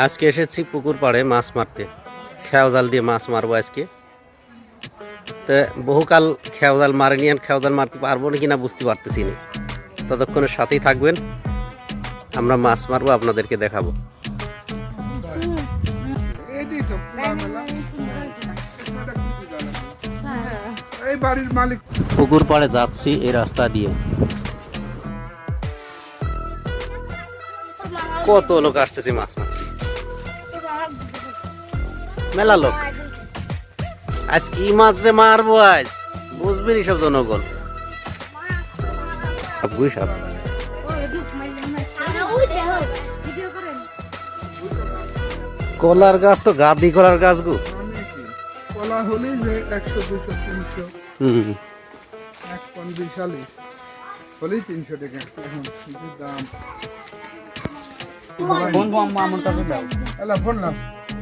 আজকে এসেছি পুকুর পাড়ে মাছ মারতে। খেয়াও জাল দিয়ে মাছ মারবো আজকে। তো বহুকাল খেয়াও জাল মারিনি, আর খেয়াও জাল মারতে পারবো না কিনা বুঝতে পারতেছি না। ততক্ষণের সাথেই থাকবেন, আমরা মাছ মারবো, আপনাদেরকে দেখাবো। পুকুর পাড়ে যাচ্ছি এই রাস্তা দিয়ে। কত লোক আসতেছে মাছ মারতে, মেলা লোক। আজ কি মাছ যে মারবো আজ বুঝবেন সব জনগণ। গুইসাপ কলার গাছ তো গাদি কলার গাছ গো। কলা হলেই যে 100 200 300 এক পন 40 হলেই 300 টাকা এখন কি দাম। ফোন নাও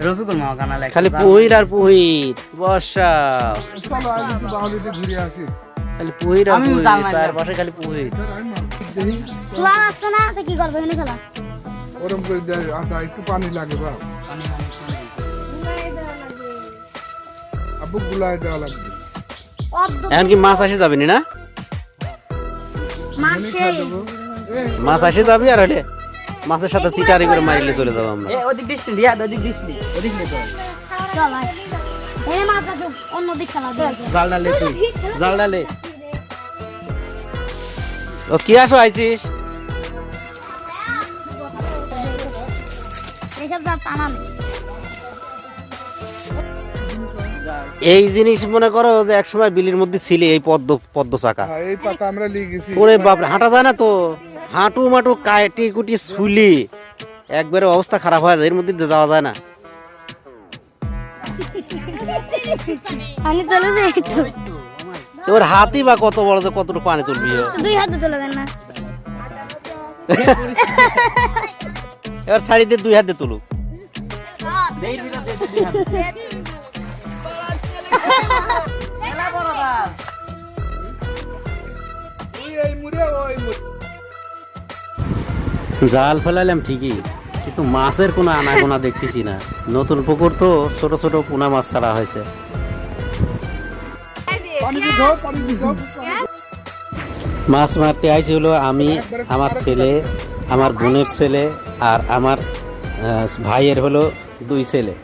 রফিকুল মামা কানালে খালি পুহির আর পুহির বর্ষা। চলো আজ একটু বাউলিতে ঘুরে আসি। খালি পুহির আর পুহির, তার পাশে খালি পুহির। খোলা আসছে না তো কি করবে এনে খেলা ওরম করে দেয় আটা, একটু পানি লাগে বা আবু গুলায় দেওয়া লাগবে। এখন কি মাছ আসে যাবে না? মাসে মাছ আসে যাবে, আর হলে মাছের সাথে চিটারি করে মারিলে চলে যাবো আমরা। ওদিক দৃষ্টি দিয়া ওদিক দৃষ্টি ওদিক নে তো চল আয় এনে মাছ আছে অন্য দিক খেলা দে জাল ডালে তুই জাল ডালে ও কি আসো আইছিস? এসব যা টানা নেই। এই জিনিস মনে করো যে একসময় বিলির মধ্যে ছিল এই পদ্ম চাকা। হ্যাঁ, এই পাতা আমরা লিয়ে গেছি। ওরে বাপরে, হাঁটা যায় না তো, হাঁটু মাটু কাটি কুটি শুলি একবারে অবস্থা খারাপ হয়ে যায়, এর মধ্যে যাওয়া যায় না। আমি চলেছে একটু তোর হাতি বা কত বড় যে কতটুকু পানি তুলবি? দুই হাতে চলে দেন না এবার শাড়ি দিয়ে 2 হাত দিয়ে তুলুক। দেই দিলা দে তুই এলা বড় গাল এই মুড়ে ওই জাল ফেলাইলাম ঠিকই, কিন্তু মাছের কোনো আনাগোনা দেখতেছি না। নতুন পুকুর তো, ছোট ছোট পোনা মাছ ছাড়া হয়েছে। পানিতে ধর, পানিতে ধর। মাছ মারতে আইছি হলো আমি, আমার ছেলে, আমার বোনের ছেলে, আর আমার ভাইয়ের হলো 2 ছেলে।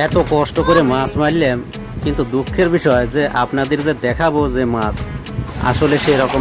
এত কষ্ট করে মাছ মারলাম, কিন্তু দুঃখের বিষয় যে আপনাদের যে দেখাবো যে মাছ আসলে সেরকম